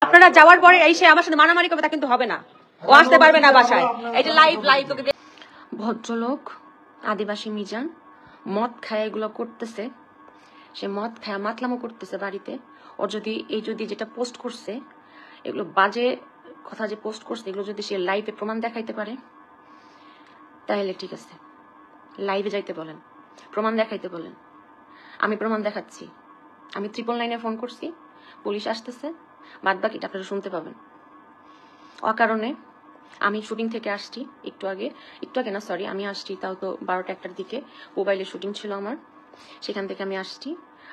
আপনারা যাওয়ার পরে এসে আমার সাথে মারামারি করবে তা কিন্তু হবে না, ও আসতে পারবে না বাসায়। এই যে লাইভ লাইভ ভদ্রলোক আদিবাসী মিজান মদ খায় এগুলো করতেছে, সে মদ খায় মাতলামো করতেছে বাড়িতে। ওর যদি যেটা পোস্ট করছে এগুলো বাজে কথা যে পোস্ট করছে এগুলো যদি সে লাইভে প্রমাণ দেখাইতে পারে তাহলে ঠিক আছে, লাইভে যাইতে বলেন, প্রমাণ দেখাইতে বলেন। আমি প্রমাণ দেখাচ্ছি। আমি 999 ফোন করছি, পুলিশ আসতেছে, বাদ বাকিটা আপনারা শুনতে পাবেন। অকারণে আমি শুটিং থেকে আসছি একটু আগে না সরি, আমি আসছি তাও তো 12টা 1টার দিকে, মোবাইলে শুটিং ছিল আমার, সেখান থেকে আমি আসছি।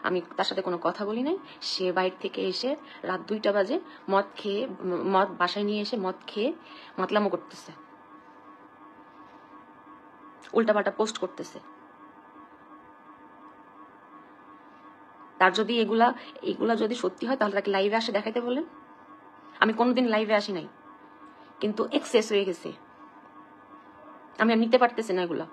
আমি তার সাথে কোনো কথা বলি নাই। সে বাইরে থেকে এসে রাত 2টা বাজে মদ বাসায় নিয়ে এসে মদ খেয়ে মাতলামো করতেছে, উল্টাপাল্টা পোস্ট করতেছে। তার যদি এগুলা যদি সত্যি হয় তাহলে তাকে লাইভে আসে দেখাইতে বলেন। আমি কোনোদিন লাইভে আসি নাই, কিন্তু এক্সেস হয়ে গেছে, আমি আর নিতে পারতেছি না এগুলা।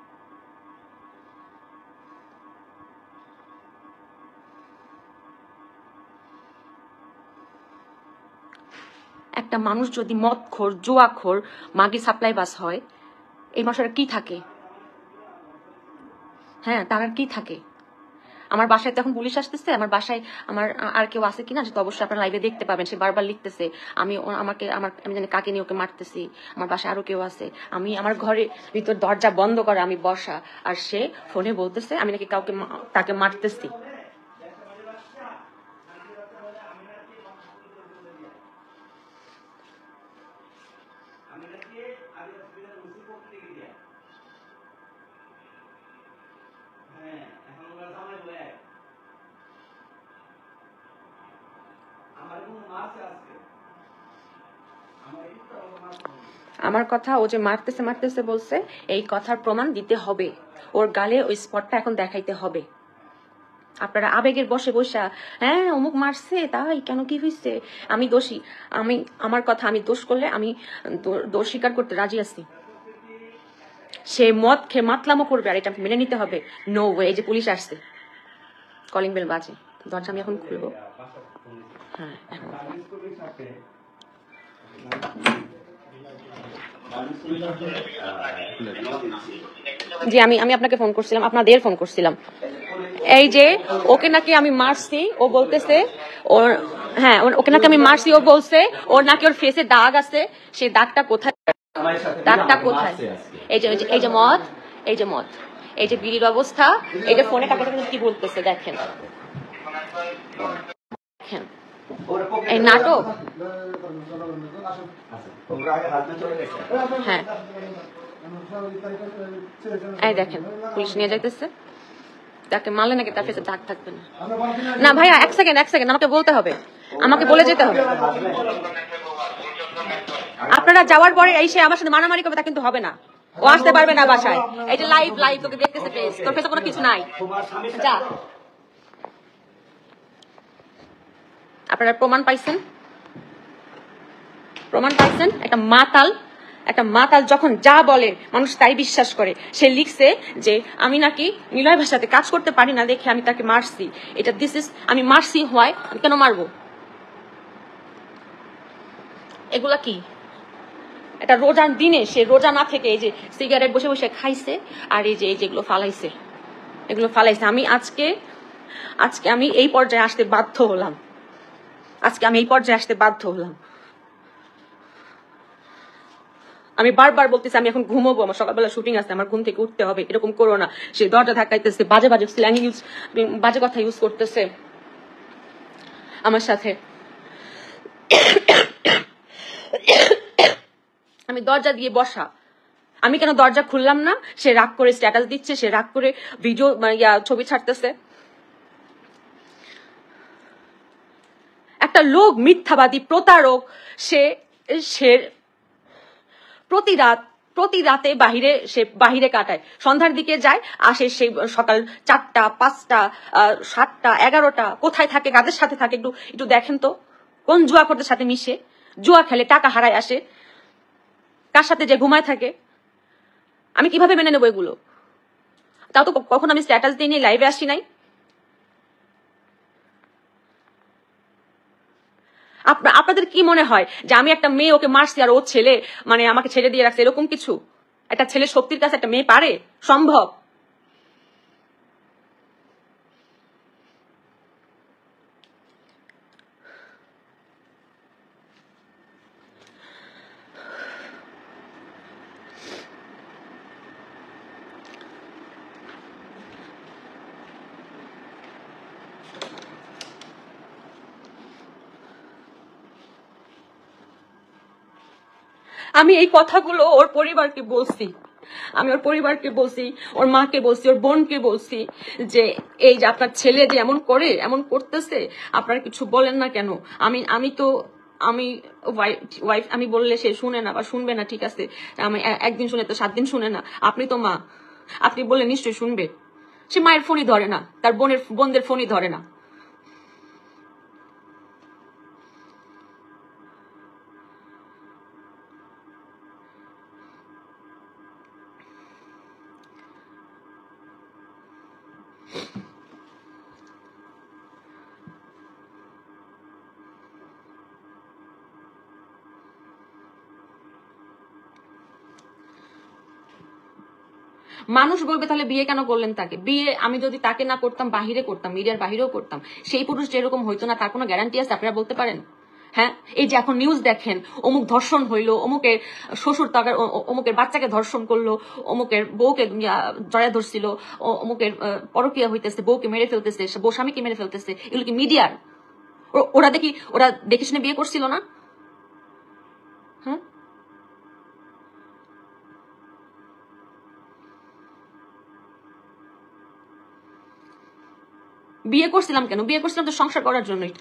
একটা মানুষ যদি মদখোর জুয়াখোর মাগি সাপ্লাই বাস হয়, এই মাসের কি থাকে? হ্যাঁ, তার আর কি থাকে? আমার বাসায় তো এখন পুলিশ আসতেছে, আমার বাসায় আমার আর কেউ আছে কিনা তো অবশ্যই আপনারা লাইভে দেখতে পাবেন। সে বারবার লিখতেছে আমি জানি কাকে নিয়ে ওকে মারতেছি, আমার বাসায় আরো কেউ আছে, আমি আমার ঘরে ভিতর দরজা বন্ধ করে আমি বসা, আর সে ফোনে বলতেছে আমি নাকি তাকে মারতেছি। আমার কথা ও যে মারতেছে বলছে, এই কথার প্রমাণ দিতে হবে, ওর গালে ওই স্পটটা এখন দেখাইতে হবে। আপনারা আবেগের বসে বসা হ্যাঁ অমুক মারছে তাই কেন কি হয়েছে, আমি দোষী, আমার কথা আমি দোষ করলে আমি দোষ স্বীকার করতে রাজি আছি। সে মদ খেয়ে মাতলামো করবে আর এটা মেনে নিতে হবে। No way. এই যে পুলিশ আসছে, কলিং বেল বাজে, দরজা আমি এখন খুলবো। হ্যাঁ জি, আমি আপনাকে ফোন করছিলাম, আপনাদের ফোন করছিলাম। এই যে ওকে নাকি আমি মারছি, ও বলতেছে ওর, হ্যাঁ ওকে নাকি আমি মারছি, ও বলছে ওর নাকি ওর ফেসে দাগ আছে, সেই দাগটা কোথায়, দাগটা কোথায়? এই যে মদ, এই যে মদ, এই যে বিড়ির অবস্থা, এই যে ফোনে কাকে কি বলতেছে দেখেন, দেখেন এই নাটক। হ্যাঁ এই দেখেন পুলিশ নিয়ে যাইতেছে, তাকে মারলে নাকি তার ফেসে দাগ থাকবে না। না ভাইয়া এক সেকেন্ড আমাকে বলতে হবে, আমাকে বলে যেতে হবে। আপনারা যাওয়ার পরে এসে আমার সাথে মারামারি করবে তা কিন্তু হবে না, ও আসতে পারবে না বাসায়। এই যে লাইভ তোকে দেখতেছে ফেস, তোর ফেসে কোনো কিছু নাই, যা। আপনারা প্রমাণ পাইছেন? একটা মাতাল যখন যা বলে মানুষ তাই বিশ্বাস করে। সে লিখছে যে আমি নাকি নিলয় ভাষাতে কাজ করতে পারি না দেখে আমি তাকে মারছি, এটা আমি মারছি হয়, আমি কেন মারবো? এগুলা কি? এটা রোজার দিনে সে রোজা না থেকে এই যে সিগারেট বসে বসে খাইছে, আর এই যে যেগুলো ফালাইছে, এগুলো ফালাইছে। আমি আজকে আমি এই পর্যায়ে আসতে বাধ্য হলাম, আমি বারবার বলতেছি আমি এখন ঘুমোবো, আমার সকালবেলা শুটিং আছে, আমার ঘুম থেকে উঠতে হবে, এরকম করো না। সে দরজা ধাক্কাইতেছে, বাজে স্ল্যাং বাজে কথা ইউজ করতেছে আমার সাথে। আমি দরজা দিয়ে বসা, আমি কেন দরজা খুললাম না? সে রাগ করে স্ট্যাটাস দিচ্ছে, সে রাগ করে ভিডিও ছবি ছাড়তেছে। একটা লোক মিথ্যাবাদী প্রতারক, সে প্রতি রাতে বাহিরে কাটায়, সন্ধ্যার দিকে যায়, আসে সেই সকাল 4টা 5টা 7টা 11টা, কোথায় থাকে, কাদের সাথে থাকে একটু দেখেন তো, কোন জুয়াখোরদের সাথে মিশে, জুয়া খেলে টাকা হারায় আসে, কার সাথে যে ঘুমায় থাকে। আমি কিভাবে মেনে নেবো এগুলো? তাও তো কখন আমি স্ট্যাটাস দিই নি, লাইভে আসি নাই। আপনাদের কি মনে হয় যে আমি একটা মেয়ে ওকে মারছি আর ও ছেলে মানে আমাকে ছেড়ে দিয়ে রাখছে, এরকম কিছু? একটা ছেলে শক্তির কাছে একটা মেয়ে পারে? সম্ভব? আমি এই কথাগুলো ওর পরিবারকে বলছি, আমি ওর পরিবারকে বলছি, ওর মাকে বলছি, ওর বোনকে বলছি যে এই যে আপনার ছেলে যে এমন করে, এমন করতেছে, আপনারা কিছু বলেন না কেন? আমি তো আমি ওয়াইফ, আমি বললে সে শুনে না বা শুনবে না, ঠিক আছে, আমি একদিন শুনে তো 7 দিন শুনে না। আপনি তো মা, আপনি বললে নিশ্চয়ই শুনবে। সে মায়ের ফোনই ধরে না, তার বোনদের ফোনই ধরে না। মানুষ বলবে তাহলে বিয়ে কেন করলেন তাকে? বিয়ে আমি যদি তাকে না করতাম, বাহিরে করতাম, মিডিয়ার বাহিরেও করতাম, সেই পুরুষ যেরকম হইতো না তার কোনো গ্যারান্টি আছে আপনারা বলতে পারেন? হ্যাঁ, এই যে এখন নিউজ দেখেন, অমুক ধর্ষণ হইলো, অমুকের শ্বশুর তাকে অমুকের বাচ্চাকে ধর্ষণ করলো, অমুকের বউকে জড়া ধরছিল, অমুকের পরকিয়া হইতেছে, বউকে মেরে ফেলতেছে, বউ স্বামীকে মেরে ফেলতেছে, এগুলো কি মিডিয়ার? ওরা দেখে শুনে বিয়ে করছিল না? হ্যাঁ, বিয়ে করছিলাম কেন? বিয়ে করছিলাম তো সংসার করার জন্যই,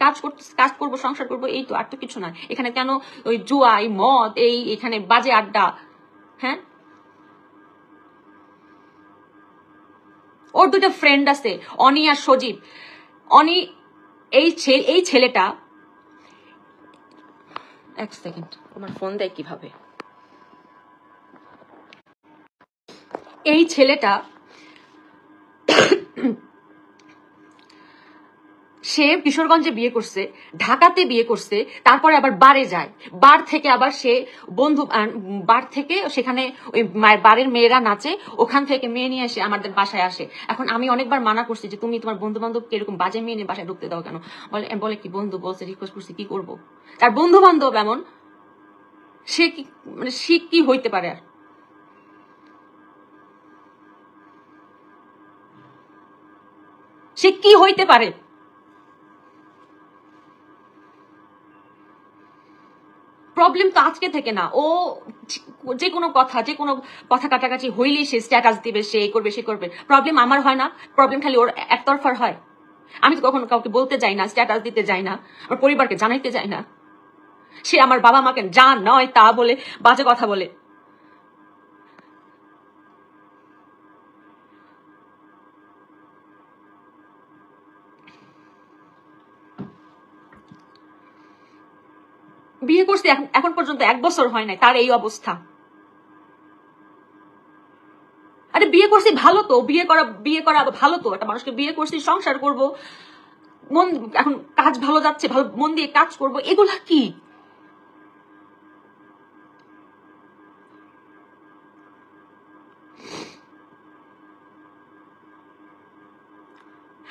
কাজ করবো, সংসার করবো, এই তো, আর তো কিছু না। এখানে কেন ওই জুয়া, এই মদ, এখানে বাজে আড্ডা? হ্যাঁ, ওর 2টা ফ্রেন্ড আছে, অনি আর সজীব। অনি, এই ছেলেটা, এক সেকেন্ড, আমার ফোন দেয় কিভাবে? এই ছেলেটা সে কিশোরগঞ্জে বিয়ে করছে, ঢাকাতে বিয়ে করছে, তারপরে আবার বারে যায়, বার থেকে আবার সে বার থেকে সেখানে ওই বাড়ির মেয়েরা নাচে, ওখান থেকে মেয়ে নিয়ে এসে আমাদের বাসায় আসে। এখন আমি অনেকবার মানা করছি যে তুমি তোমার বন্ধু বান্ধবকে এরকম বাজে মেয়ে নিয়ে বাসায় ঢুকতে দাও কেন? বলে কি বন্ধু বলছে, রিকোয়েস্ট করছি, কি করবো? তার বন্ধু বান্ধব এমন, সে কি মানে সে কি হইতে পারে? আর সে কি হইতে পারে? প্রবলেম তো আজকে থেকে না, ও যে কোনো কথা কাটাকাটি হইলেই সে স্ট্যাটাস দিবে, সে করবে, সে করবে। প্রবলেম আমার হয় না, প্রবলেম খালি ওর একতরফার হয়। আমি তো কখনো কাউকে বলতে যাই না, স্ট্যাটাস দিতে যাই না, আমার পরিবারকে জানাইতে যাই না। সে আমার বাবা মাকে যা নয় তা বলে, বাজে কথা বলে। বিয়ে করছে এখন পর্যন্ত 1 বছর হয় নাই, তার এই অবস্থা। আরে বিয়ে করছি ভালো তো, বিয়ে করা ভালো তো, একটা মানুষকে বিয়ে করছি, সংসার করব, মন এখন কাজ ভালো যাচ্ছে, ভালো মন দিয়ে কাজ করব, এগুলা কি?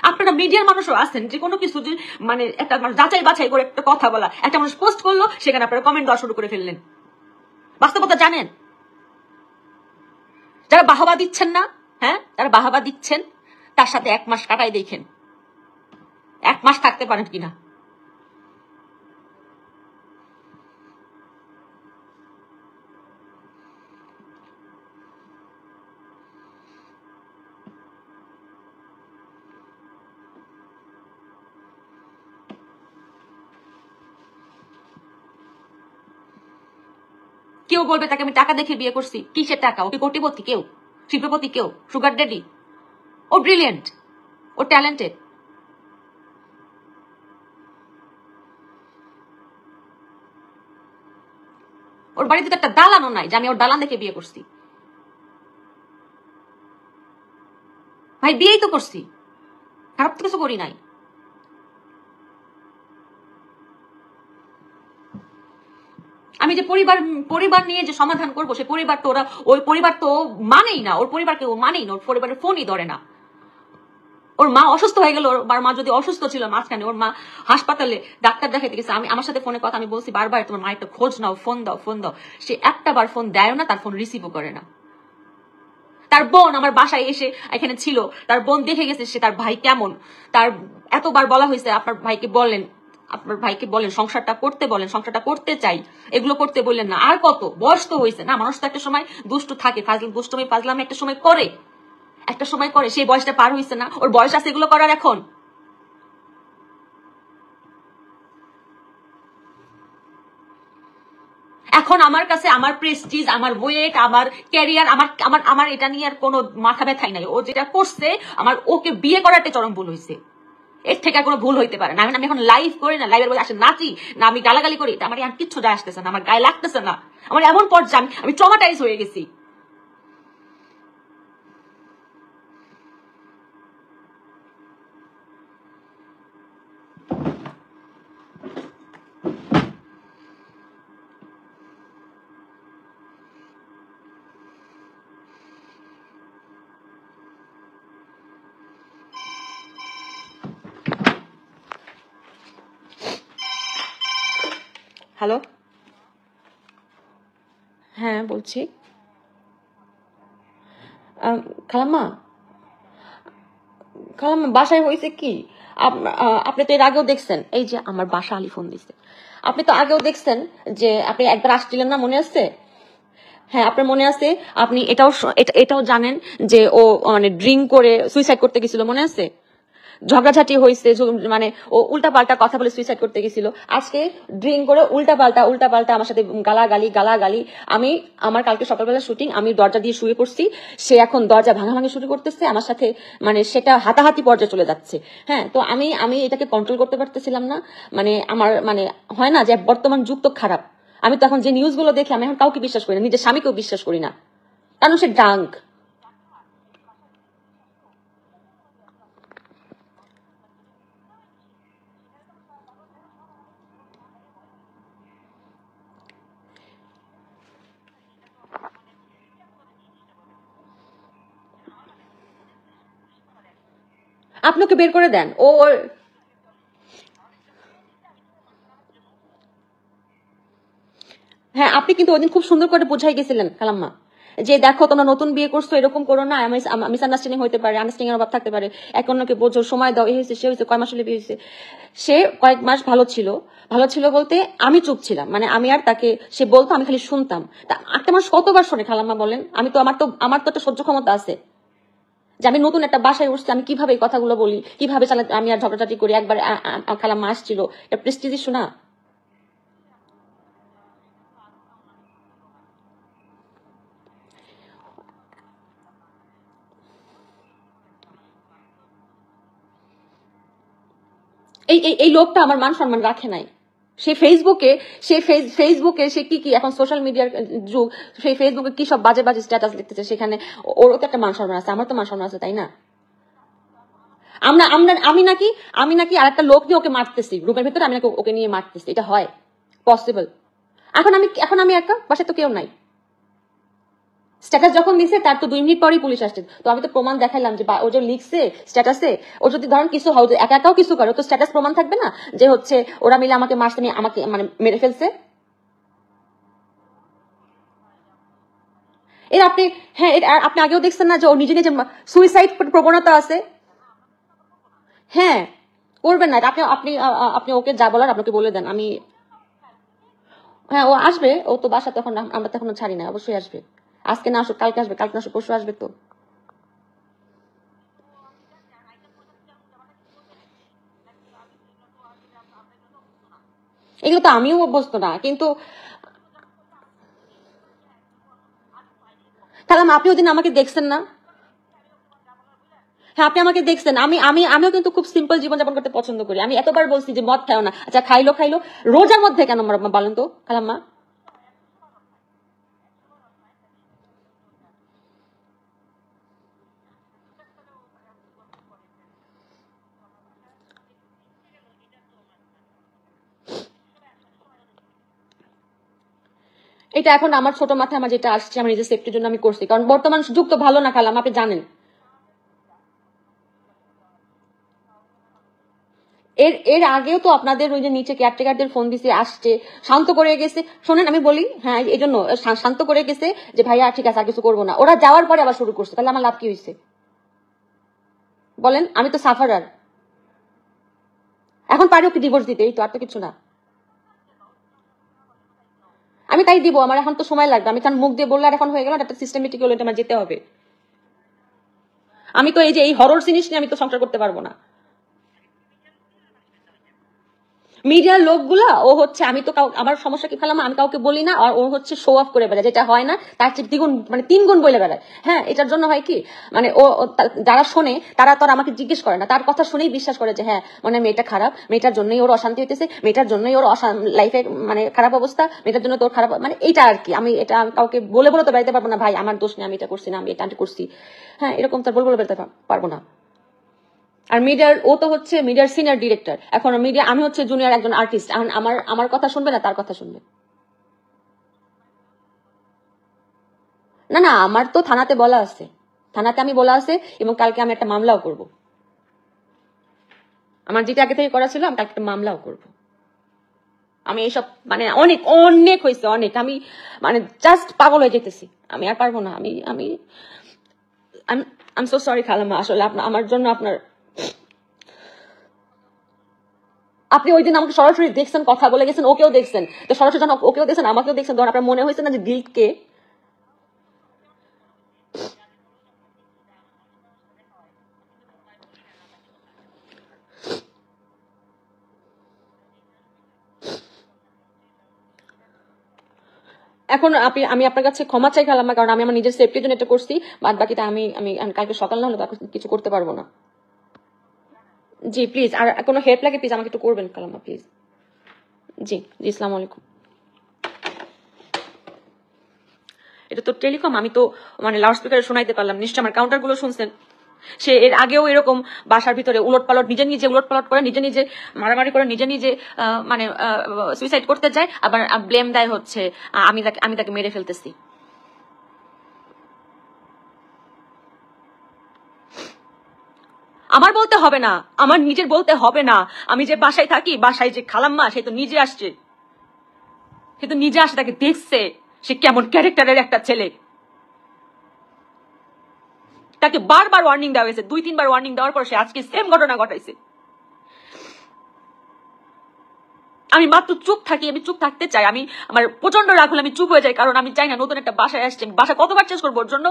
আপনারা মিডিয়ার মানুষও আছেন, যে কোনো কিছু মানে একটা যাচাই বাছাই করে একটা কথা বলা, একটা মানুষ পোস্ট করলো, সেখানে আপনারা কমেন্ট দেওয়া শুরু করে ফেললেন। বাস্তবতা জানেন? যারা বাহবা দিচ্ছেন না, হ্যাঁ, যারা বাহবা দিচ্ছেন, তার সাথে 1 মাস কাটাই দেখেন, 1 মাস থাকতে পারেন কিনা। কেউ বলবে তাকে আমি টাকা দেখে বিয়ে করছি, কিসের টাকা? ওকে কোটিপতি কেউ, শিল্পপতি কেউ, সুগার ড্যাডি? ও ব্রিলিয়েন্ট, ও ট্যালেন্টেড। ওর বাড়িতে তো একটা দালানও নাই যে আমি ওর দালান দেখে বিয়ে করছি। ভাই বিয়েই তো করছি, খারাপ তো কিছু করি নাই। আমি যে পরিবার পরিবার নিয়ে যে সমাধান করবো, সে পরিবার তো ওরা, ওই পরিবার তো মানেই না, ওর পরিবারকে ও মানেই না, ওর পরিবারের ফোনই ধরে না। ওর মা অসুস্থ হয়ে গেল, ওর মা যদি অসুস্থ ছিল মাঝখানে, ওর মা হাসপাতালে ডাক্তার দেখাইতে গেছে, আমার সাথে ফোনে কথা, আমি বলছি বারবার তোমার মায়ের একটা খোঁজ নাও, ফোন দাও ফোন দাও, সে একটা বার ফোন দেয় না, তার ফোন রিসিভও করে না। তার বোন আমার বাসায় এসে এখানে ছিল, তার বোন দেখে গেছে সে তার ভাই কেমন, তার এতবার বলা হয়েছে আপনার ভাইকে বলেন, আপনার ভাইকে বলেন সংসারটা করতে, বলেন সংসারটা করতে চাই, এগুলো করতে বললেন না। আর কত বয়স তো হয়েছে না, মানুষ তো একটা সময় দুষ্টু থাকে, দুষ্টমি ফাজলামি একটা সময় করে, একটা সময় করে, সেই বয়সটা পার হয়েছে না, ওর বয়স আছে এগুলো করার এখন। এখন আমার কাছে আমার প্রেস্টিজ, আমার ওয়েট, আমার ক্যারিয়ার, আমার আমার আমার এটা নিয়ে আর কোনো মাথা ব্যথাই নাই। ও যেটা করছে, আমার ওকে বিয়ে করাতে চরম ভুল হয়েছে, এর থেকে আর কোনো ভুল হইতে পারে না। আমি এখন লাইভ করি না, লাইভের মধ্যে আসে নাচি না, আমি গালাগালি করি, আমার এখন কিচ্ছু যায় আসতেছে না, আমার গায়ে লাগতেছে না, আমার এমন পর্যায়ে আমি ট্রমাটাইজ হয়ে গেছি। হ্যালো, হ্যাঁ বলছি। খালাম্মা, খালাম্মা বাসায় হয়েছে কি, আপনি তো এর আগেও দেখছেন, এই যে আমার বাসা আলী ফোন দিচ্ছে, আপনি তো আগেও দেখছেন যে আপনি একবার আসছিলেন না, মনে আছে? হ্যাঁ আপনার মনে আছে, আপনি এটাও জানেন যে ও মানে ড্রিঙ্ক করে সুইসাইড করতে গেছিল, মনে আছে? ঝগড়াঝাটি হয়েছে, মানে ও উল্টা পাল্টা কথা বলে সুইসাইড করতে গেছিল। আজকে ড্রিঙ্ক করে উল্টা পাল্টা আমার সাথে গালাগালি। আমি আমার কালকে সকালবেলা শুটিং, আমি দরজা দিয়ে শুয়ে পড়ছি, সে এখন দরজা ভাঙাভাঙি শুরু করতেছে আমার সাথে, মানে সেটা হাতাহাতি পর্যায়ে চলে যাচ্ছে। হ্যাঁ, তো আমি আমি এটাকে কন্ট্রোল করতে পারতেছিলাম না। মানে আমার মানে হয় না যে বর্তমান যুগ তো খারাপ, আমি তো এখন যে নিউজগুলো দেখি আমি এখন কাউকে বিশ্বাস করি না, নিজের স্বামীকেও বিশ্বাস করি না, কারণ সে ড্রাঙ্ক। আপনি ওকে বের করে দেন, হ্যাঁ আপনি কিন্তু ওইদিন খুব সুন্দর করে বোঝাই গেছিলেন খালাম্মা, যে দেখো তোমরা নতুন বিয়ে করছো, এরকম করো না, মিসআন্ডারস্ট্যান্ডিং হতে পারে, আন্ডারস্ট্যান্ডিং অভাব থাকতে পারে, এক অন্যকে বোঝো, সময় দাও, এই হয়েছে সে হয়েছে, কয় মাস হলে বিয়ে হয়েছে। সে কয়েক মাস ভালো ছিল বলতে আমি চুপ ছিলাম, মানে আমি আর তাকে, সে বলতো আমি খালি শুনতাম। তা একটা মানুষ কতবার শোনে খালাম্মা বলেন? আমি তো আমার তো একটা সহ্য ক্ষমতা আছে, যে আমি নতুন একটা বাসায় উঠছি, আমি কিভাবে এই কথাগুলো বলি, কিভাবে আমি আর ঝগড়াঝাটি করি। একবার খালাম্মা আসছিল, এটা প্রেস্টিজ ইস্যু না? এই লোকটা আমার মান সম্মান রাখে নাই। সে ফেসবুকে ফেসবুকে সে কি এখন সোশ্যাল মিডিয়ার যুগ, সেই ফেসবুকে কি সব বাজে বাজে স্ট্যাটাস লিখতেছে, সেখানে ওরও তো একটা মান সম্মান আছে, আমার তো মান সম্মান আছে, তাই না? আমরা আমরা আমি নাকি আর একটা লোক নিয়ে ওকে মারতেছি গ্রুপের ভিতরে, আমি নাকি ওকে নিয়ে মারতেছি, এটা হয় পসিবল? এখন আমি একা, বাসায় তো কেউ নাই। স্ট্যাটাস যখন দিছে তার তো 2 মিনিট পরেই পুলিশ আসছে, তো আমি তো প্রমাণ দেখাইলাম যে ও যে লিখছে স্ট্যাটাসে, ও যদি ধরেন কিছু হয়, একা একাও কিছু করে, তো স্ট্যাটাস প্রমাণ থাকবে না যে হচ্ছে ওরা মিলে আমাকে মারছে, নিয়ে আমাকে মানে মেরে ফেলছে। এর আপনি, হ্যাঁ আপনি আগেও দেখছেন না যে ও নিজে নিজে সুইসাইড প্রবণতা আছে। হ্যাঁ, করবেন না, আপনি আপনি আপনি ওকে যা বলার আপনাকে বলে দেন। আমি, হ্যাঁ ও আসবে, ও তো বাসা তখন আমরা তখন ছাড়ি না, অবশ্যই আসবে। আজকে না আসুক কালকে আসবে, কালকে না আসুক পরশু আসবে তো। এগুলো তো আমিও অভ্যস্ত না, কিন্তু তাহলে আপনি ওদিন আমাকে দেখছেন না? হ্যাঁ আপনি আমাকে দেখছেন, আমিও কিন্তু খুব সিম্পল জীবনযাপন করতে পছন্দ করি। আমি এতবার বলছি যে মদ খাও না, আচ্ছা খাইলো রোজার মধ্যে কেন বলেন তো খালাম্মা? এটা এখন আমার ছোট মাথায় আমার যেটা আসছে আমার নিজের সেফটির জন্য আমি করছি, কারণ বর্তমান যুগ তো ভালো না খালাম, আপনি জানেন। এর আগেও তো আপনাদের ওই যে নিচে কেয়ারটেকারদের ফোন দিছে, আসছে, শান্ত করে গেছে। শোনেন আমি বলি, হ্যাঁ এই জন্য শান্ত করে গেছে যে ভাইয়া ঠিক আছে আর কিছু করবো না। ওরা যাওয়ার পরে আবার শুরু করছে, তাহলে আমার লাভ কি হয়েছে বলেন? আমি তো সাফারার। এখন পারি ওকে ডিভোর্স দিতে, এই তো, আর তো কিছু না। আমি তাই দিব, আমার এখন তো সময় লাগবে। আমি কারণ মুখ দিয়ে বললে আর এখন হয়ে গেল, একটা সিস্টেমেটিক হলে আমার যেতে হবে। আমি তো এই যে এই হরর জিনিস নিয়ে আমি তো সংসার করতে পারবো না। মিডিয়ার লোকগুলা ও হচ্ছে, আমি তো আমার সমস্যা কি ফেলাম, আমি কাউকে বলি না, আর ও হচ্ছে শো অফ করে বেড়ায়, যেটা হয় না তার চেয়ে দ্বিগুণ মানে 3 গুণ বলে বেড়ায়। হ্যাঁ, এটার জন্য হয় কি, মানে যারা শোনে তারা তো আর আমাকে জিজ্ঞেস করে না, তার কথা শুনেই বিশ্বাস করে যে হ্যাঁ মানে মেয়েটা খারাপ, মেয়েটার জন্যই ওর অশান্তি হইতেছে, মেয়েটার জন্যই ওর লাইফে মানে খারাপ অবস্থা, মেয়েটার জন্য তোর খারাপ, মানে এইটা আর কি। আমি এটা কাউকে বলে বলে তো বেড়াতে পারবো না, ভাই আমার দোষ নেই, আমি এটা করছি না, আমি এটা করছি, হ্যাঁ এরকম তার বলে বলে বেড়াতে পারবো না। আর মিডিয়ার ও তো হচ্ছে মিডিয়ার সিনিয়র ডিরেক্টর, এখন মিডিয়া, আমি হচ্ছে জুনিয়র একজন আর্টিস্ট। এখন আমার কথা শুনবে না তার কথা শুনবে? না না, আমার তো থানাতে বলা আছে, থানাতে আমি বলা আছে, এবং কালকে আমি একটা মামলাও করব। আমার যেটা আগে থেকে করা ছিল, আমি কালকে একটা মামলাও করব। আমি এইসব মানে অনেক অনেক হয়েছে, অনেক, আমি মানে জাস্ট পাগল হয়ে যেতেছি, আমি আর পারবো না। আমি আই এম সো সরি খালাম্মা, আসলে আমার জন্য আপনি ওই দিন আমাকে সরাসরি দেখছেন, কথা বলে গেছেন, ওকেও দেখছেন, তো সরাসরি যখন ওকেও দেখছেন আমাকেও দেখছেন, তখন আপনার মনে হয়েছে না যে গিল্ট কে? এখন আমি আপনার কাছে ক্ষমা চাই খালাম্মা, কারণ আমি আমার নিজের সেফটির জন্য এটা করছি। বাদ বাকিটা আমি আমি কালকে সকাল না হলে তো কিছু করতে পারবো না। জি প্লিজ, আর কোনো হেল্প লাগে প্লিজ আমাকে একটু করবেন খালাম্মা, প্লিজ। জি জি, আসসালামু আলাইকুম। এটা তো টেলিকম, আমি তো মানে লাউড স্পিকারে শোনাইতে পারলাম, নিশ্চয় আমার কাউন্টার গুলো শুনছেন। সে এর আগেও এরকম বাসার ভিতরে উলট পালট, নিজে নিজে উলট পালট করে, নিজে নিজে মারামারি করে, নিজে নিজে মানে সুইসাইড করতে যায়, আবার ব্লেম দেয় হচ্ছে আমি তাকে মেরে ফেলতেছি। আমার বলতে হবে না, আমার নিজের বলতে হবে না। আমি যে বাসায় থাকি, বাসায় যে খালাম্মা, সে তো নিজে আসছে, সে তো নিজে আসে, তাকে দেখছে সে কেমন ক্যারেক্টারের একটা ছেলে। তাকে বারবার ওয়ার্নিং দেওয়া হয়েছে, 2-3 বার ওয়ার্নিং দেওয়ার পর সে আজকে সেম ঘটনা ঘটাইছে। আমি মাত্র চুপ থাকি, আমি চুপ থাকতে চাই, আমি আমার প্রচন্ড রাগ হলে আমি চুপ হয়ে যাই, কারণ আমি চাই না নতুন একটা বাসায় আসছে, বাসা কতবার চেঞ্জ করবো ওর জন্য।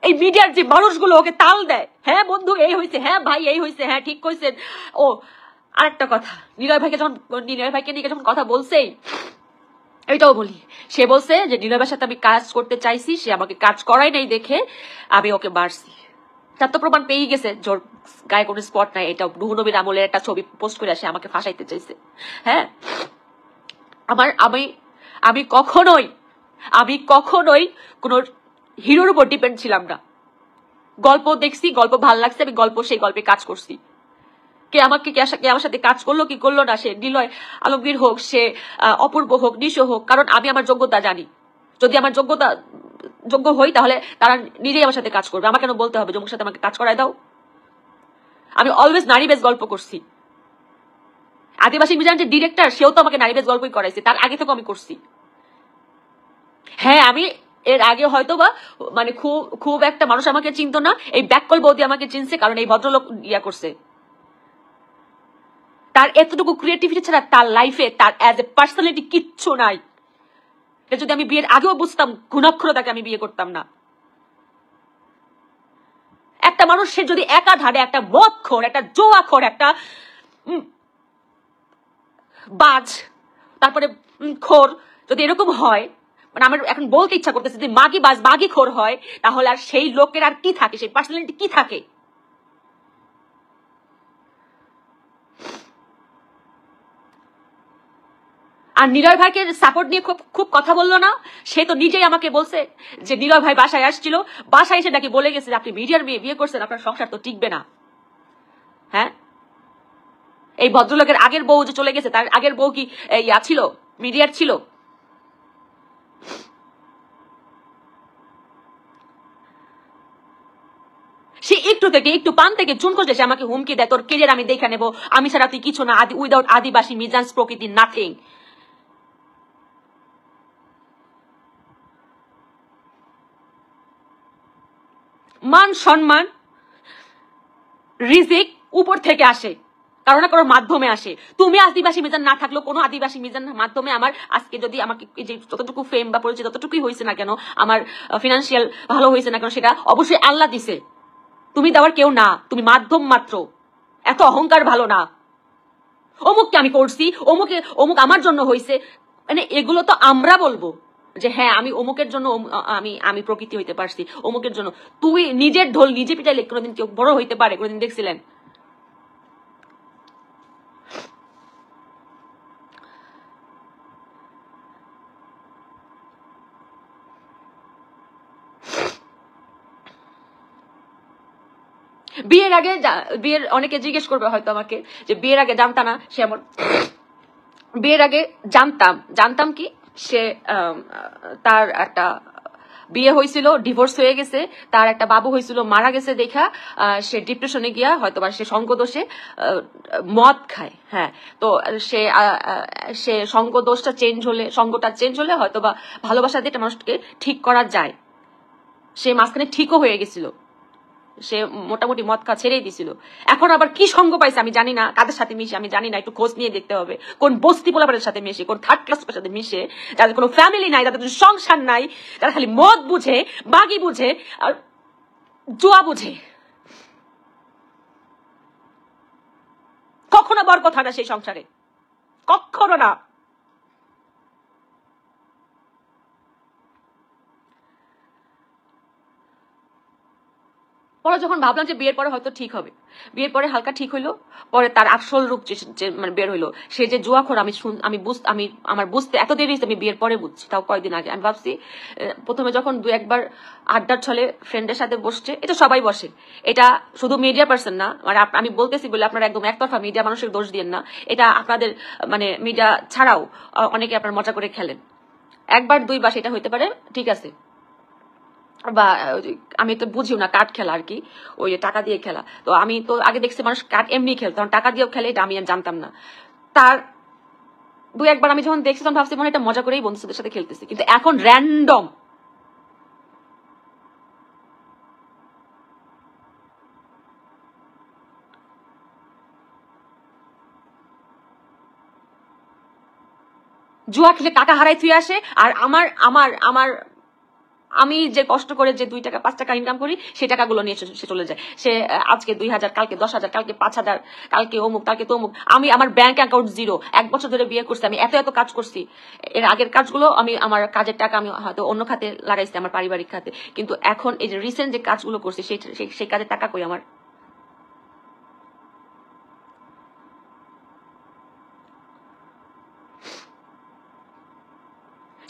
এই মিডিয়ার যে মানুষগুলো ওকে তাল দেয়, হ্যাঁ বন্ধু এই হয়েছে, হ্যাঁ ভাই এই হয়েছে, হ্যাঁ ঠিক কইছেন। ও আরেকটা কথা, নিলয় ভাইকে নিয়ে যখন কথা বলছেই, এটাও বলি, সে বলছে যে নীরবের সাথে আমি কাজ করতে চাইছি, সে আমাকে কাজ করাই নাই দেখে আমি ওকে মারছি। তার তো প্রমাণ পেয়ে গেছে, জোর গায়ে কোনো স্পট নাই, এটা রুহু নবীর আমলের একটা ছবি পোস্ট করে সে আমাকে ফাঁসাইতে চাইছে। হ্যাঁ, আমি আমি কখনোই কোনো হিরোর উপর ডিপেন্ড ছিলাম না। গল্প দেখছি, গল্প ভাল লাগছে, আমি সেই গল্পে কাজ করছি। কে আমার সাথে কাজ করলো কি করলো না, সে নিলয় আলমগীর হোক, সে অপূর্ব হোক, নিশো হোক, কারণ আমি আমার যোগ্যতা জানি। যদি আমার যোগ্য হই, তাহলে তারা নিজেই আমার সাথে কাজ করবে। আমার কেন বলতে হবে যমুর সাথে আমাকে কাজ করায় দাও? আমি অলওয়েজ নারী বেস গল্প করছি। আদিবাসী মিজান যে ডিরেক্টর, সেও তো আমাকে নারী বেস গল্পই করাইছে, তার আগে থেকে আমি করছি। হ্যাঁ, আমি এর আগে হয়তো বা মানে খুব একটা মানুষ আমাকে চিনতো না, এই ব্যাককল বৌদি আমাকে চিনছে, কারণ এই ভদ্রলোক ইয়া করছে। তার এতটুকু ক্রিয়েটিভিটি ছাড়া তার লাইফে তার অ্যাজ এ পার্সোনালিটি কিচ্ছু নাই। যদি আমি বিয়ের আগেও বুঝতাম, ঘুণাক্ষর তাকে আমি বিয়ে করতাম না। একটা মানুষ সে যদি একাধারে একটা মদখোর, একটা জোয়াখোর, একটা বাজ, তারপরে খোর, যদি এরকম হয়, মানে আমার এখন বলতে ইচ্ছা করতেছে, যদি মাগি বাজ মাগি খোর হয়, তাহলে আর সেই লোকের আর কি থাকে, সেই পার্সোনালিটি কি থাকে? আর নিলয় ভাইকে সাপোর্ট নিয়ে খুব খুব কথা বললো না, সে তো নিজেই আমাকে বলছে যে নিলয় ভাই বাসায় আসছিল, বাসায় এসে নাকি বলে গেছে যে আপনি মিডিয়ার মেয়ে বিয়ে করছেন, আপনার সংসার তো টিকবে না। হ্যাঁ, এই ভদ্রলোকের আগের বউ যে চলে গেছে, তার আগের বউ কি ইয়া ছিল, মিডিয়ার ছিল? সে একটু থেকে একটু পান থেকে চুন খসলে সে আমাকে হুমকি দেয়, তোর কেরিয়ার আমি দেখে নেবো, আমি ছাড়া তুই কিছু না, উইদাউট আদিবাসী মিজান্স প্রকৃতি নাথিং। মান সম্মান রিজিক উপর থেকে আসে, কারো না কারোর মাধ্যমে আসে। তুমি আদিবাসী মিজান না থাকলেও কোনো আদিবাসী মিজান মাধ্যমে আমার আজকে যদি আমাকে যে যতটুকু ফেম বা পরিচিত ততটুকুই হয়েছে না কেন, আমার ফিনান্সিয়াল ভালো হয়েছে না কেন, সেটা অবশ্যই আল্লাহ দিছে, তুমি দেওয়ার কেউ না, তুমি মাধ্যম মাত্র। এত অহংকার ভালো না। অমুককে আমি করছি, অমুক আমার জন্য হয়েছে, মানে এগুলো তো আমরা বলবো যে হ্যাঁ আমি অমুকের জন্য আমি প্রকৃতি হইতে পারছি, অমুকের জন্য। তুই নিজের ঢোল নিজে পিটাইলে কোনোদিন কেউ বড় হইতে পারে? কোনোদিন দেখছিলেন? বিয়ের আগে অনেকে জিজ্ঞেস করবে হয়তো আমাকে যে বিয়ের আগে জানতা না সে এমন। বিয়ের আগে জানতাম কি সে তার একটা বিয়ে হয়েছিল, ডিভোর্স হয়ে গেছে, তার একটা বাবু হয়েছিল, মারা গেছে দেখা সে ডিপ্রেশনে গিয়া হয়তো বা সে সঙ্গদোষে মদ খায়। হ্যাঁ, তো সে সঙ্গটা চেঞ্জ হলে হয়তো বা ভালোবাসা দিয়ে একটা মানুষকে ঠিক করা যায়। সে মাঝখানে ঠিকও হয়ে গেছিল, সে মোটামুটি মদ খাওয়া ছেড়েই দিছিল। এখন আবার কি সঙ্গ পাইছে আমি জানি না, কাদের সাথে মিশে আমি জানি না, একটু খোঁজ নিয়ে দেখতে হবে। কোন বস্তি পোলাপানের সাথে মিশে, কোন থার্ড ক্লাস সাথে মিশে, যাদের কোনো ফ্যামিলি নাই, যাদের কোনো সংসার নাই, যারা খালি মদ বুঝে, বাগি বুঝে আর জুয়া বুঝে। কখনো বরকত হয় না সেই সংসারে, কখনো না। পরে যখন ভাবলাম যে বিয়ের পরে হয়তো ঠিক হবে, বিয়ের পরে হালকা ঠিক হইলো, পরে তার আসল রূপ মানে বের হইলো, সে যে জুয়াখোর আমি আমার বুঝতে এত দেরি হয়েছে, আমি বিয়ের পরে বুঝছি, তাও কয়েকদিন আগে। আমি ভাবছি প্রথমে যখন দু একবার আড্ডার ছলে ফ্রেন্ডের সাথে বসছে, এটা সবাই বসে, এটা শুধু মিডিয়া পার্সন না, মানে আমি বলতেছি বলে আপনারা একদম একতরফা মিডিয়া মানুষের দোষ দিয়েন না, এটা আপনাদের মানে মিডিয়া ছাড়াও অনেকে আপনার মজা করে খেলেন। একবার দুইবার সেটা হইতে পারে, ঠিক আছে, বা আমি তো বুঝিও না, কার্ড খেলা আর কি, ওই টাকা দিয়ে খেলা। তো আমি তো আগে দেখছি মানুষ কার্ড এমনি খেলতো, টাকা দিয়েও খেলে, এটা আমি জানতাম না। তার দুই একবার আমি যখন দেখছি তখন ভাবছি মনে এটা মজা করেই বন্ধুদের সাথে খেলতেছি, কিন্তু এখন র্যান্ডম জুয়া খেলে টাকা হারাই থুয়ে আসে। আর আমার আমার আমার আমি যে কষ্ট করে যে 2 টাকা 5 টাকা ইনকাম করি, সেই টাকাগুলো নিয়ে সে চলে যায়। সে আজকে 2000, কালকে 10,000, কালকে 5,000, কালকে অমুক, কালকে তমুক। আমার ব্যাংক অ্যাকাউন্ট জিরো। 1 বছর ধরে বিয়ে করছি, আমি এত কাজ করছি, এর আগের কাজগুলো আমার কাজের টাকা আমি হয়তো অন্য খাতে লাগাইছি, আমার পারিবারিক খাতে, কিন্তু এখন এই যে রিসেন্ট যে কাজগুলো করছি সেই কাজের টাকা কই আমার?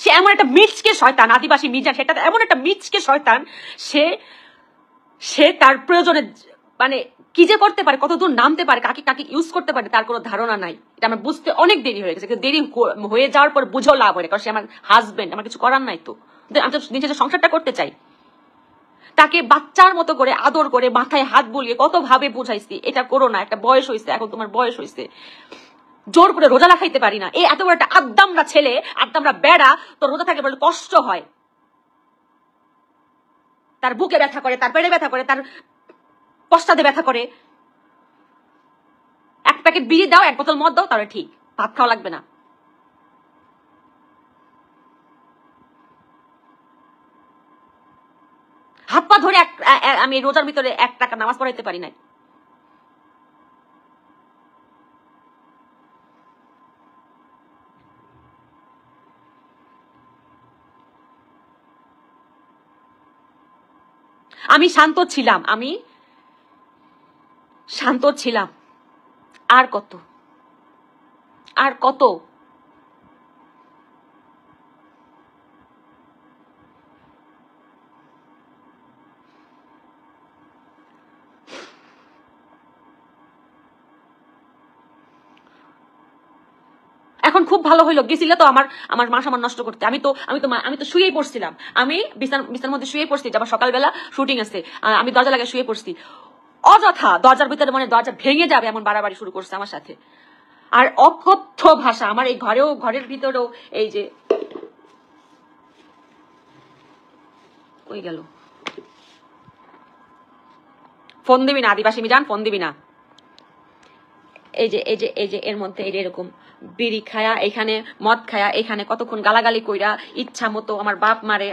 সে এমন একটা মিচকে শয়তান, আদিবাসী মিজান, সেটা এমন একটা মিচকে শয়তান, সে তার প্রয়োজনে মানে কি যে করতে পারে, কতদূর নামতে পারে, কাকে কাকে ইউজ করতে পারে, তার কোনো ধারণা নাই। এটা আমার বুঝতে অনেক দেরি হয়ে গেছে, দেরি হয়ে যাওয়ার পর বুঝেও লাভ হয়, কারণ সে আমার হাজবেন্ড, আমার কিছু করার নাই। তো আমি তো নিজের সংসারটা করতে চাই। তাকে বাচ্চার মতো করে আদর করে মাথায় হাত বুলিয়ে কত ভাবে বুঝাইছি, এটা করো না, একটা বয়স হয়েছে, এখন তোমার বয়স হয়েছে। জোর করে রোজা রাখাইতে পারি না, এই এত বড় একটা আদ্দামরা ছেলে, আদ্দামরা বেড়া, তোর রোজা থাকলে বলে কষ্ট হয়, তার বুকে ব্যথা করে, তার পেটে ব্যথা করে, তার পশ্চাতে ব্যথা করে। 1 প্যাকেট বিড়ি দাও, 1 বোতল মদ দাও, তাহলে ঠিক, ভাত খাওয়া লাগবে না। হাত পা ধরে আমি রোজার ভিতরে 1 টাকা নামাজ পড়াইতে পারি নাই। আমি শান্ত ছিলাম, আর কত এখন খুব ভালো হইলো, গেছিলে তো আমার আমার মাস আমার নষ্ট করতে। আমি তো শুয়েই পড়ছিলাম, আমি বিছানার মধ্যে শুয়ে পড়ছি, আবার সকালবেলা শুটিং আছে, আমি দরজা লাগিয়ে শুয়ে পড়ছি, অযথা দরজার ভিতরে মানে দরজা ভেঙে যাবে এমন বাড়াবাড়ি শুরু করছে আমার সাথে। আর অকথ্য ভাষা আমার এই ঘরের ভিতরেও, এই যে ওই গেল, ফোন দিবি না আদিবাসী মিজান, ফোন দিবি না। এই যে এর মধ্যে এই যে এরকম বিড়ি খায়া, এখানে মদ খায়া, এখানে কতক্ষণ গালাগালি কইরা ইচ্ছা মতো আমার বাপ মারে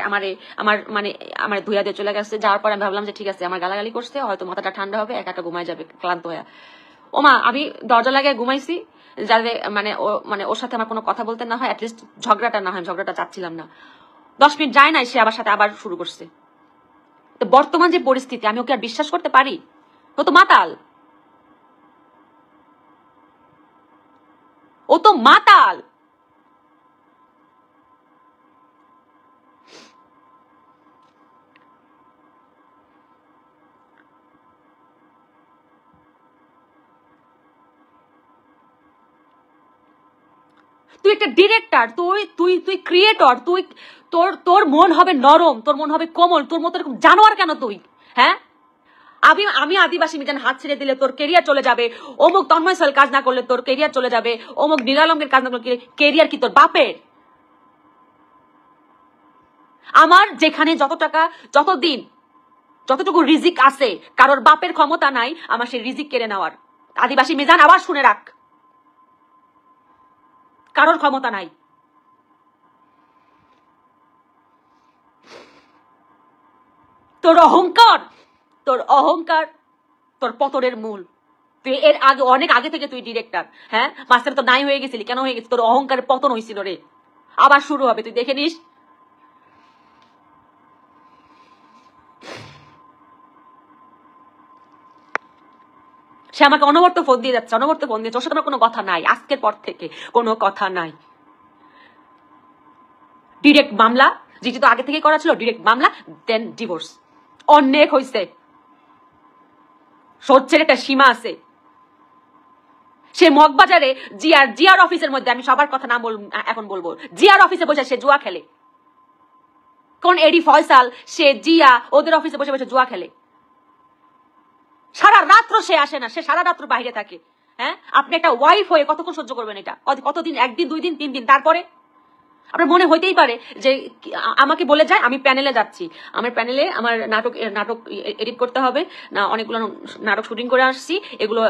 আমার ধুইয়া দিয়ে চলে গেছে। যাওয়ার পর আমি ভাবলাম যে ঠিক আছে, আমার গালাগালি করছে, হয়তো মাথাটা ঠান্ডা হবে, একা একা ঘুমাই যাবে ক্লান্ত হয়ে। ওমা আমি দরজা লাগিয়ে ঘুমাইছি, যাতে ওর সাথে আমার কোনো কথা বলতে না হয়, অ্যাটলিস্ট ঝগড়াটা না হয়, ঝগড়াটা চাচ্ছিলাম না। 10 মিনিট যায় নাই, সে আবার সাথে আবার শুরু করছে। তো বর্তমান যে পরিস্থিতি, আমি ওকে আর বিশ্বাস করতে পারি? ও তো মাতাল, ও তো মাতাল। তুই একটা ডিরেক্টর, তুই তুই তুই ক্রিয়েটর, তুই তোর মন হবে নরম, তোর মন হবে কোমল, তোর মতো এরকম জানোয়ার কেন তুই? হ্যাঁ, আমি আদিবাসী মিজান হাত ছেড়ে দিলে তোর কেরিয়ার চলে যাবে, অমুক তন্ময় সাল কাজ না করলে তোর কেরিয়ার চলে যাবে, অমুক নিরালঙ্গের কাজ না করলে কেরিয়ার কি তোর বাপের? আমার যেখানে যত টাকা, যতদিন যতটুকু রিজিক আছে, কারোর বাপের ক্ষমতা নাই আমার সেই রিজিক কেড়ে নেওয়ার। আদিবাসী মিজান আবার শুনে রাখ, কারোর ক্ষমতা নাই। তোর অহংকার, তোর পতনের মূল। তুই এর আগে, অনেক আগে থেকে তুই ডিরেক্টর, হ্যাঁ, মাস্টার তো নাই হয়ে গেছিলি, কেন হয়ে গেছিস? তোর অহংকারের পতন হয়েছিল রে, আবার শুরু হবে, তুই দেখে নিস। সে আমাকে অনবরত ফোন দিয়ে যাচ্ছে, অনবরত ফোন দিয়েছে, ওর সাথে আমার কোনো কথা নাই, আজকের পর থেকে কোনো কথা নাই। ডিরেক্ট মামলা, যেটি তো আগে থেকে করা ছিল, ডিরেক্ট মামলা, দেন ডিভোর্স। অনেক হয়েছে, সহ্যের একটা সীমা আছে। সে মগবাজারে জিয়ার অফিসের মধ্যে, আমি সবার কথা না এখন বলবো, জিয়ার অফিসে বসে সে জুয়া খেলে। কোন এডি ফয়সাল, সে জিয়া, ওদের অফিসে বসে বসে জুয়া খেলে। সারা রাত্র সে আসে না, সে সারা রাত্র বাইরে থাকে। হ্যাঁ, আপনি একটা ওয়াইফ হয়ে কতক্ষণ সহ্য করবেন এটা? কতদিন? 1 দিন, 2 দিন, 3 দিন, তারপরে আপনার মনে হইতেই পারে যে আমাকে বলে যায় আমি প্যানেলে যাচ্ছি, আমার প্যানেলে আমার নাটক এডিট করতে হবে না, অনেকগুলো নাটক শুটিং করে আসছি, এগুলো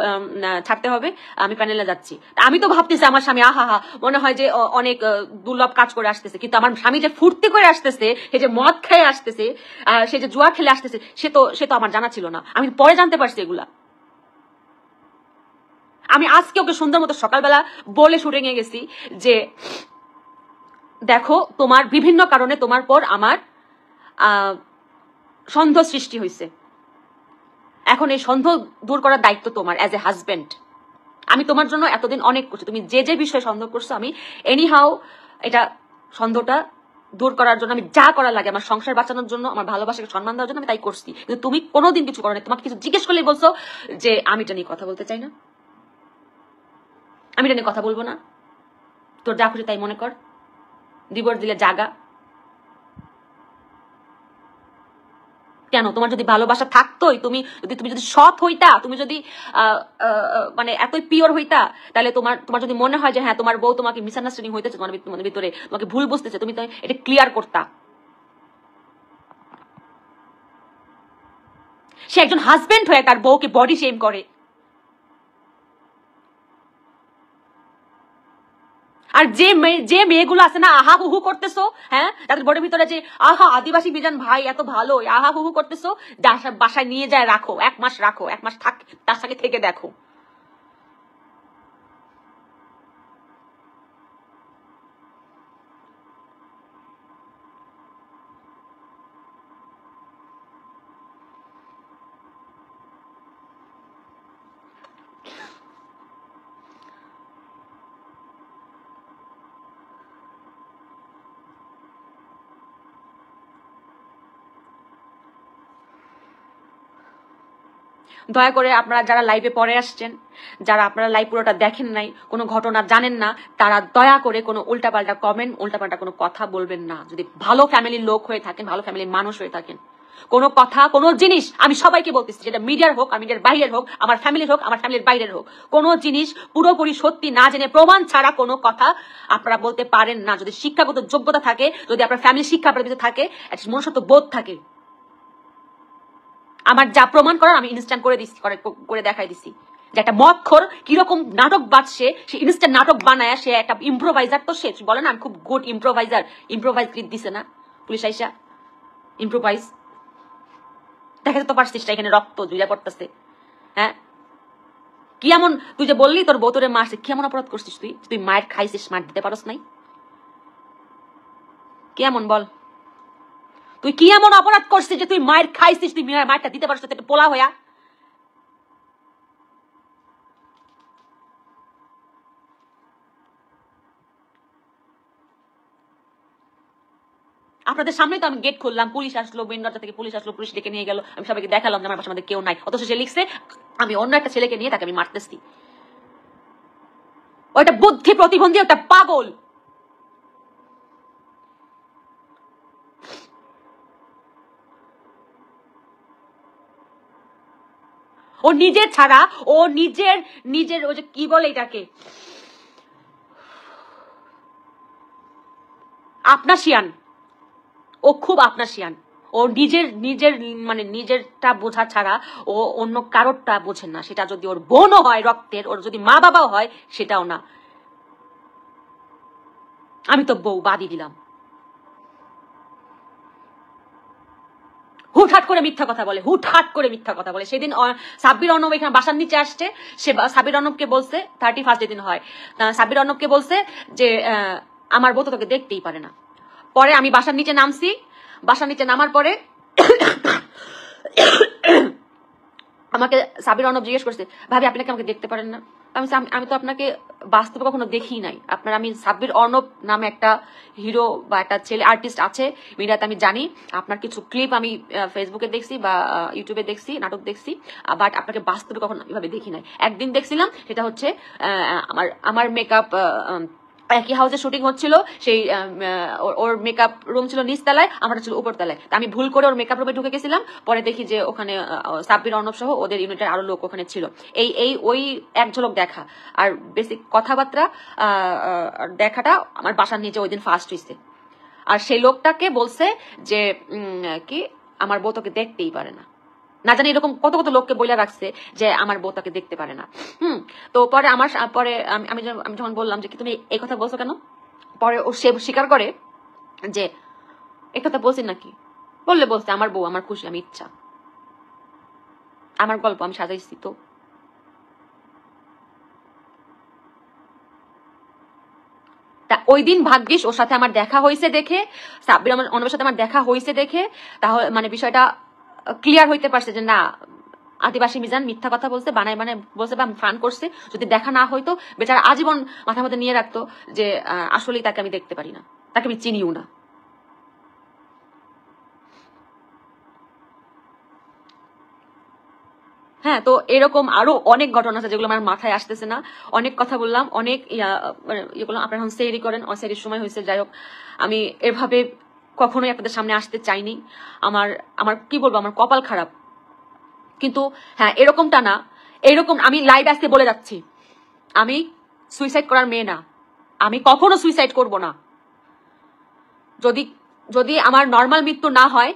ছাড়তে হবে, আমি প্যানেলে যাচ্ছি। আমি তো ভাবতেছি আমার স্বামী আহা হা, মনে হয় যে অনেক দুর্লভ কাজ করে আসতেছে, কিন্তু আমার স্বামী যে ফুর্তি করে আসতেছে, সে যে মদ খেয়ে আসতেছে, সে যে জুয়া খেলে আসতেছে, সে তো আমার জানা ছিল না, আমি পরে জানতে পারছি এগুলা। আমি আজকে ওকে সুন্দর মতো সকালবেলা বলে শুটিং এ গেছি যে দেখো, তোমার বিভিন্ন কারণে তোমার পর আমার সন্দেহ সৃষ্টি হয়েছে, এখন এই সন্দেহ দূর করার দায়িত্ব তোমার অ্যাজ এ হাজবেন্ড। আমি তোমার জন্য এতদিন অনেক করছি, তুমি যে বিষয়ে সন্দেহ করছো, আমি এনিহাউ এটা সন্দেহটা দূর করার জন্য আমি যা করার লাগে, আমার সংসার বাঁচানোর জন্য, আমার ভালোবাসাকে সম্মান দেওয়ার জন্য আমি তাই করছি। কিন্তু তুমি কোনোদিন কিছু করো না, তোমাকে কিছু জিজ্ঞেস করলেই বলছো যে আমি এটা নিয়ে কথা বলতে চাই না, আমি এটা নিয়ে কথা বলবো না, তোর যা খুশি তাই মনে কর, ডিভোর্স দিলে জাগা। কেন? তোমার যদি ভালোবাসা থাকতোই, তুমি যদি সৎ হইতা, তুমি যদি মানে এতই পিওর হইতা, তাহলে তোমার যদি মনে হয় যে হ্যাঁ তোমার বউ তোমাকে মিসআন্ডারস্ট্যান্ডিং হইতেছে, তোমার ভিতরে তোমাকে ভুল বুঝতেছে, তুমি তো এটা ক্লিয়ার করতা। সে একজন হাজবেন্ড হয়ে তার বউকে বডি শেম করে, আর যে মেয়েগুলো আছে না আহা হুহু করতেছো, হ্যাঁ, তাদের বডির ভিতরে যে আহা আদিবাসী মিজান ভাই এত ভালো, আহা হুহু করতেছো, বাসায় নিয়ে যায় রাখো, 1 মাস রাখো, 1 মাস থাক, তার সাথে থেকে দেখো। দয়া করে আপনারা যারা লাইভে পরে আসছেন, যারা আপনারা লাইভ পুরোটা দেখেন নাই, কোনো ঘটনা জানেন না, তারা দয়া করে কোনো উল্টাপাল্টা কমেন্ট, উল্টাপাল্টা কোনো কথা বলবেন না। যদি ভালো ফ্যামিলির লোক হয়ে থাকেন, ভালো ফ্যামিলির মানুষ হয়ে থাকেন, কোনো কথা, কোনো জিনিস, আমি সবাইকে বলতেছি, যেটা মিডিয়ার হোক, আর মিডিয়ার বাইরের হোক, আমার ফ্যামিলির হোক, আমার ফ্যামিলির বাইরের হোক, কোনো জিনিস পুরোপুরি সত্যি না জেনে প্রমাণ ছাড়া কোনো কথা আপনারা বলতে পারেন না। যদি শিক্ষাগত যোগ্যতা থাকে, যদি আপনার ফ্যামিলির শিক্ষা আপনার ভিতরে থাকে, মনুষ্যত্ব বোধ থাকে, আমার যা প্রমাণ করার আমি ইনস্ট্যান্ট করে দিচ্ছি, করে দেখাই দিচ্ছি যে একটা মদখোর কিরকম নাটক বাজছে, সে ইনস্ট্যান্ট নাটক বানায়, সে একটা ইম্প্রোভাইজার। তো সে বলে না আমি খুব গুড ইম্প্রোভাইজার, ইম্প্রোভাইজ দিছে না পুলিশ আইসা, ইম্প্রোভাইজ দেখাতে তো পারছিস এখানে রক্ত জুইয়া পড়তেছে। হ্যাঁ, কি এমন তুই যে বললি তোর বউতরে মারছে, কি এমন অপরাধ করছিস তুই? তুই মায়ের খাইছিস, মার দিতে পারস নাই? কি এমন বল, তুই কি এমন অপরাধ করছিস যে তুই মায়ের খাইছিস, তুই মায়েরটা দিতে পারছিস একটা পোলা হইয়া? আপনাদের সামনে তো আমি গেট খুললাম, পুলিশ আসলো, মেন দরজা থেকে পুলিশ আসলো, পুলিশ ডেকে নিয়ে গেল, আমি সবাইকে দেখালাম যে আমার পাশে আমাদের কেউ নাই, অথচ সে লিখছে আমি অন্য একটা ছেলেকে নিয়ে তাকে আমি মারতেছি। ওইটা বুদ্ধি প্রতিবন্ধী, ওটা পাগল। ও নিজের ছাড়া, ও নিজের নিজের ওই যে কি বলে এটাকে, আপনাসিয়ান, ও খুব আপনাসিয়ান। ও নিজের নিজের মানে নিজেরটা বোঝা ছাড়া ও অন্য কারোরটা বোঝেন না। সেটা যদি ওর বোনও হয় রক্তের, ওর যদি মা বাবাও হয়, সেটাও না। আমি তো বউ বাদই দিলাম। হুটহাট করে মিথ্যা কথা বলে, হুটহাট করে মিথ্যা কথা বলে। সেদিন সাব্বির অর্ণব এখানে বাসার নিচে আসছে, সে সাব্বির অর্ণবকে বলছে, 31 যেদিন হয়, সাব্বির অর্ণবকে বলছে যে আমার বউ তো তোকে দেখতেই পারে না। পরে আমি বাসার নিচে নামছি, বাসার নিচে নামার পরে আমাকে সাবির অর্ণব জিজ্ঞেস করছে, ভাবি আপনাকে আমাকে দেখতে পারেন না? আমি তো আপনাকে বাস্তবে কখনো দেখি নাই। আপনার, আমি সাব্বির অর্ণব নামে একটা হিরো বা একটা ছেলে আর্টিস্ট আছে মিডিয়াতে, আমি জানি। আপনার কিছু ক্লিপ আমি ফেসবুকে দেখছি বা ইউটিউবে দেখছি, নাটক দেখছি, বাট আপনাকে বাস্তবে কখনো এভাবে দেখি নাই। একদিন দেখছিলাম, সেটা হচ্ছে আমার মেকআপ, একই হাউসে শুটিং হচ্ছিল, সেই ওর মেকআপ রুম ছিল নিচতলায়, আমারটা ছিল উপরতলায়। আমি ভুল করে ওর মেকআপ রুমে ঢুকে গেছিলাম, পরে দেখি যে ওখানে সাব্বির অর্ণব সহ ওদের ইউনিটের আরো লোক ওখানে ছিল। এই ওই এক ঝলক দেখা আর বেসিক কথাবার্তা দেখাটা আমার বাসার নিচে ওই দিন ফার্স্ট হয়েছে। আর সেই লোকটাকে বলছে যে কি আমার বউ তোকে দেখতেই পারে না। না জানি এরকম কত কত লোককে বইলা রাখছে যে আমার বউ তাকে দেখতে পারে না। তো পরে পরে আমি যখন বললাম যে কি তুমি এই কথা বলছো কেন, পরে ও সে স্বীকার করে যে এই কথা বলছি নাকি, বলছে আমার বউ, আমার খুশি, আমি ইচ্ছা, আমার গল্প আমি সাজাইছি। তো ওই দিন ভাগ্যিস ওর সাথে আমার দেখা হয়েছে দেখে, সাব্বির অর্ণবের সাথে আমার দেখা হয়েছে দেখে, তাহলে মানে বিষয়টা ক্লিয়ার হইতে পারছে যে না, আদিবাসী মিজান মিথ্যা কথা বলছে, বানায় বলছে বা ফান করছে। যদি দেখা না হইতো, বেচারা আজীবন মাথার মধ্যে নিয়ে রাখতো যে আসলেই তাকে আমি দেখতে পারি না, তাকে আমি চিনিও না। হ্যাঁ, তো এরকম আরো অনেক ঘটনা আছে যেগুলো আমার মাথায় আসতেছে না। অনেক কথা বললাম, অনেক ইয়েগুলো আপনারা এখন সেরি করেন, সেরির সময় হয়েছে। যাই হোক, আমি এভাবে কখনোই আপনাদের সামনে আসতে চাইনি। আমার আমার কি বলবো, আমার কপাল খারাপ। কিন্তু হ্যাঁ, এরকমটা না, এরকম আমি লাইভ আসতে বলে যাচ্ছি, আমি সুইসাইড করার মেয়ে না, আমি কখনো সুইসাইড করব না। যদি যদি আমার নর্মাল মৃত্যু না হয়,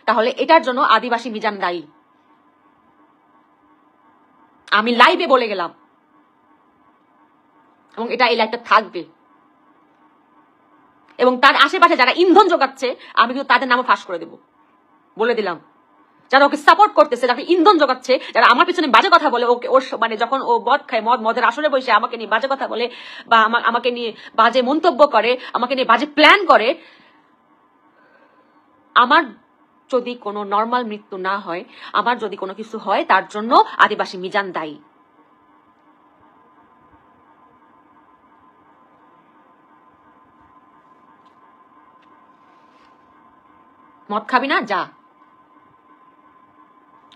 তাহলে এটার জন্য আদিবাসী মিজান দায়ী। আমি লাইভে বলে গেলাম, এবং এটা এই লাইভটা থাকবে। এবং তার আশেপাশে যারা ইন্ধন যোগাচ্ছে, আমি কিন্তু তাদের নামও ফাঁস করে দেব, বলে দিলাম। যারা ওকে সাপোর্ট করতেছে, যারা ইন্ধন যোগাচ্ছে, যারা আমার পিছনে বাজে কথা বলে, ওকে ওর মানে যখন ও মদ খায়, মদের আসরে বসে আমাকে নিয়ে বাজে কথা বলে বা আমাকে নিয়ে বাজে মন্তব্য করে, আমাকে নিয়ে বাজে প্ল্যান করে, আমার যদি কোনো নর্মাল মৃত্যু না হয়, আমার যদি কোনো কিছু হয়, তার জন্য আদিবাসী মিজান দায়ী। মদ খাবি না, যা,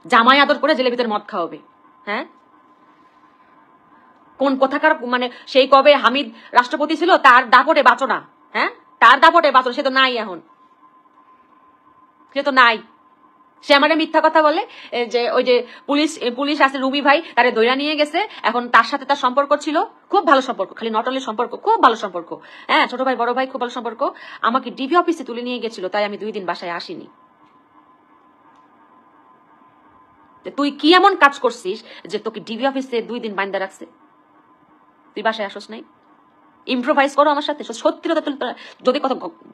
জামাই আদর করে জেলের ভিতরে মদ খাওয়াবে। হ্যাঁ, কোন কোথাকার মানে সেই কবে হামিদ রাষ্ট্রপতি ছিল তার দাপটে বাঁচো না। হ্যাঁ, তার দাপটে বাঁচো, সে তো নাই এখন, সে তো নাই। সে আমারে মিথ্যা কথা বলে যে ওই যে পুলিশ আছে রুবি ভাই তারে দইরা নিয়ে গেছে, এখন তার সাথে তার সম্পর্ক ছিল খুব ভালো সম্পর্ক, খালি নট অনলি সম্পর্ক, খুব ভালো সম্পর্ক। হ্যাঁ, ছোট ভাই বড় ভাই খুব ভালো সম্পর্ক। আমাকে ডিবি অফিসে তুলে নিয়ে গেছিল, তাই আমি 2 দিন বাসায় আসিনি। তুই কি এমন কাজ করছিস যে তোকে ডিবি অফিসে 2 দিন বাইন্দা রাখছে, তুই বাসায় আসোস নাই? ইম্প্রোভাইজ করো আমার সাথে। সত্যি কথা,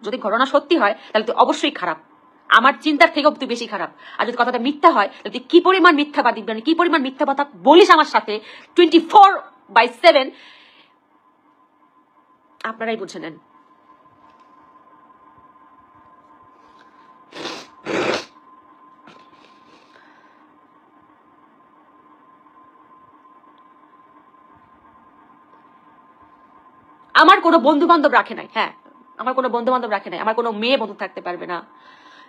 যদি ঘটনা সত্যি হয় তাহলে তুই অবশ্যই খারাপ, আমার চিন্তার থেকেও তুই বেশি খারাপ। আর যদি কথাটা মিথ্যা হয় তাহলে তুই কি পরিমাণ মিথ্যাবাদী, মানে কি পরিমাণ মিথ্যা কথা বলিস আমার সাথে 24/7, আপনারাই বুঝে নেন। আমার কোনো বন্ধু বান্ধব রাখে নাই। হ্যাঁ, আমার কোনো বন্ধু বান্ধব রাখে নাই। আমার কোনো মেয়ে বন্ধু থাকতে পারবে না,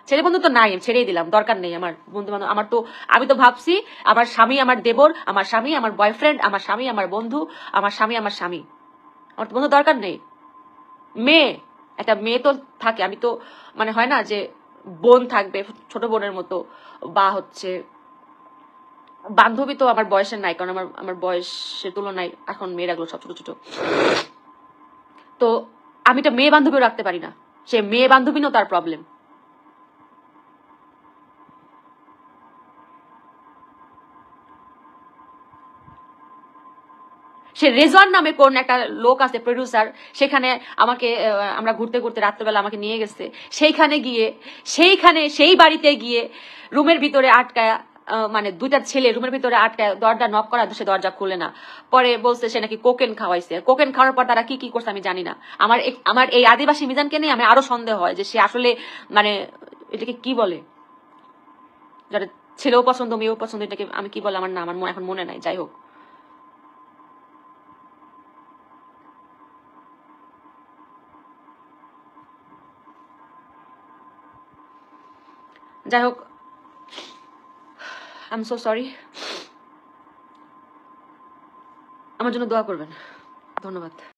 ছেলে বন্ধু তো নাই, ছেড়েই দিলাম, দরকার নেই আমার বন্ধু বান্ধব। আমার তো, আমি তো ভাবছি আমার স্বামী আমার দেবর, আমার স্বামী আমার বয়ফ্রেন্ড, আমার স্বামী আমার বন্ধু, আমার স্বামী আমার স্বামী, আমার তো বন্ধু দরকার নেই। মেয়ে, একটা মেয়ে তো থাকে, আমি তো মানে হয় না যে বোন থাকবে ছোট বোনের মতো, বা হচ্ছে বান্ধবী তো আমার বয়সের নাই, কারণ আমার বয়সের তুলনায় এখন মেয়েরাগুলো সব ছোট ছোট। তো আমি তো মেয়ে বান্ধবীও রাখতে পারি না, সে মেয়ে বান্ধবী নো তার প্রবলেম। সে রেজওয়ান নামে কোন একটা লোক আছে প্রডিউসার, সেখানে আমাকে আমরা ঘুরতে ঘুরতে রাত্রেবেলা আমাকে নিয়ে গেছে, সেইখানে সেই বাড়িতে গিয়ে রুমের ভিতরে আটকায়, মানে 2টা ছেলে রুমের ভিতরে আটকায়, দরজা নক করা, সে দরজা খুলে না। পরে বলছে সে নাকি কোকেন খাওয়াইছে, কোকেন খাওয়ার পর তারা কি কি করছে আমি জানি না। আমার এই আদিবাসী মিজানকে নিয়ে আমি আরো সন্দেহ হয় যে সে আসলে মানে এটাকে কি বলে, যারা ছেলেও পছন্দ মেয়েও পছন্দ, এটাকে আমি কি বলে আমার না, আমার এখন মনে নাই। যাই হোক, যাই হোক, আই এম সো সরি। আমার জন্য দোয়া করবেন। ধন্যবাদ।